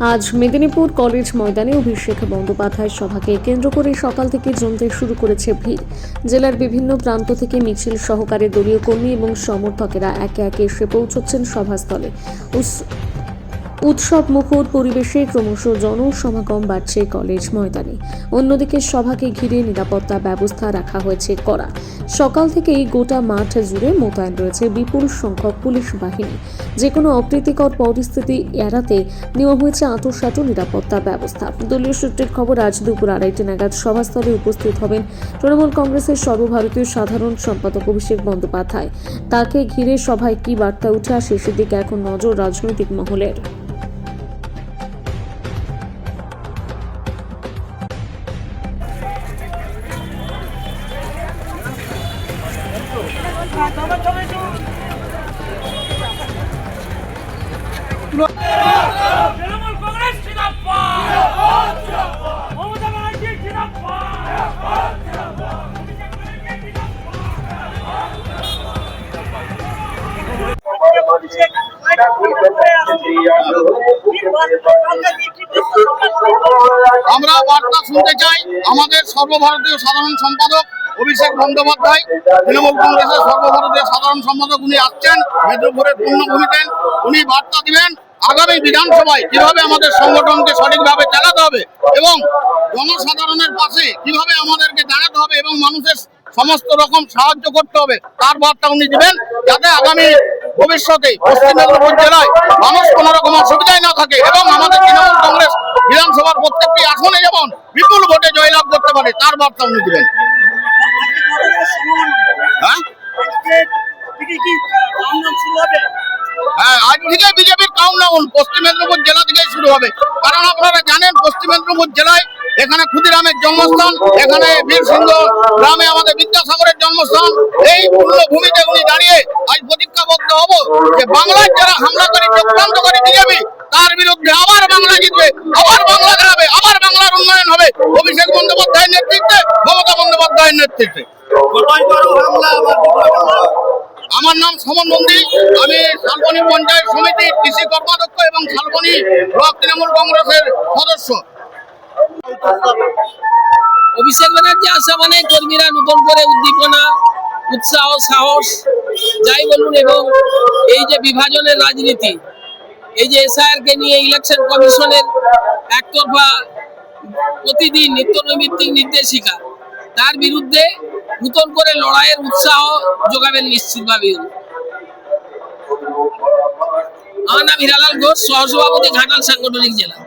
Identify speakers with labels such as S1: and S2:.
S1: আজ মেদিনীপুর কলেজ ময়দানে অভিষেক বন্দ্যোপাধ্যায়ের সভাকে কেন্দ্র করে সকাল থেকে জমতে শুরু করেছে ভিড়। জেলার বিভিন্ন প্রান্ত থেকে মিছিল সহকারে দলীয় কর্মী এবং সমর্থকেরা একে একে এসে পৌঁছচ্ছেন সভাস্থলে। উৎসব মুখর পরিবেশে ক্রমশ জনসমাগম বাড়ছে কলেজ ময়দানে। অন্যদিকে সভাকে ঘিরে নিরাপত্তা ব্যবস্থা রাখা হয়েছে কড়া। সকাল থেকেই গোটা মাঠ জুড়ে মোতায়েন রয়েছে বিপুল সংখ্যক পুলিশ বাহিনী। যে কোনো অপ্রীতিকর পরিস্থিতি এড়াতে নেওয়া হয়েছে আঁটোসাঁটো নিরাপত্তা ব্যবস্থা। দলীয় সূত্রের খবর, আজ দুপুর 2:30 নাগাদ সভাস্থলে উপস্থিত হবেন তৃণমূল কংগ্রেসের সর্বভারতীয় সাধারণ সম্পাদক অভিষেক বন্দ্যোপাধ্যায়। তাকে ঘিরে সভায় কী বার্তা উঠে আসে সেদিকে এখন নজর রাজনৈতিক মহলের।
S2: তৃণমূল কংগ্রেস জিন্দাবাদ, মমতা ব্যানার্জি জিন্দাবাদ।
S3: আমরা বার্তা শুনতে চাই আমাদের সর্বভারতীয় সাধারণ সম্পাদক অভিষেক বন্দ্যোপাধ্যায়, তৃণমূল কংগ্রেসের সর্বভারতীয় সাধারণ সম্পাদক উনি আসছেন মেদিনীপুরের পূর্ণভূমিতে। উনি বার্তা দিবেন আগামী বিধানসভায় কিভাবে আমাদের সংগঠনকে সঠিকভাবে চালাতে হবে এবং জনসাধারণের পাশে কিভাবে আমাদেরকে দাঁড়াতে হবে এবং মানুষের সমস্ত রকম সাহায্য করতে হবে তার বার্তা উনি দিবেন, যাতে আগামী ভবিষ্যতে পশ্চিম মেদিনীপুর জেলায় মানুষ কোনো রকম অসুবিধায় না থাকে এবং আমাদের তৃণমূল কংগ্রেস বিধানসভার প্রত্যেকটি আসনে যেমন বিপুল ভোটে জয়লাভ করতে পারে তার বার্তা উনি দিবেন। হ্যাঁ, আজ থেকে বিজেপির কাউন্টডাউন পশ্চিম মেদিনীপুর জেলা থেকে শুরু হবে। কারণ আপনারা জানেন পশ্চিম মেদিনীপুর জেলায় এখানে ক্ষুদিরামের জন্মস্থান, এখানে বীরসিংহ গ্রামে আমাদের বিদ্যাসাগরের জন্মস্থান। এই পূর্ণভূমিতে উনি দাঁড়িয়ে আজ প্রতিজ্ঞাবদ্ধ হব যে বাংলার যারা হামলাকারী চক্রান্তকারী বিজেপি তার বিরুদ্ধে আবার বাংলা জিতবে, আবার বাংলা দাঁড়াবে, আবার বাংলার উন্নয়ন হবে অভিষেক বন্দ্যোপাধ্যায়ের নেতৃত্বে, মমতা বন্দ্যোপাধ্যায়ের নেতৃত্বে। আমার নাম সমন নন্দী, আমি শালবনী পঞ্চায়েত সমিতির কৃষি কর্মাধ্যক্ষ এবং শালবনী ব্লক তৃণমূল কংগ্রেসের সদস্য।
S4: অভিষেক ব্যানার্জি আসা মানে কর্মীরা নতুন করে উদ্দীপনা, উৎসাহ, সাহস যাই বলুন, এবং এই যে বিভাজনের রাজনীতি, এই যে এসআইআর কে নিয়ে ইলেকশন কমিশনের একতরফা প্রতিদিন নিত্য নৈমিত্তিক নির্দেশিকা, তার বিরুদ্ধে নতুন করে লড়াইয়ের উৎসাহ যোগাবেন নিশ্চিতভাবে। আমার নাম হিরালাল ঘোষ, সহসভাপতি ঘাটাল সাংগঠনিক জেলা।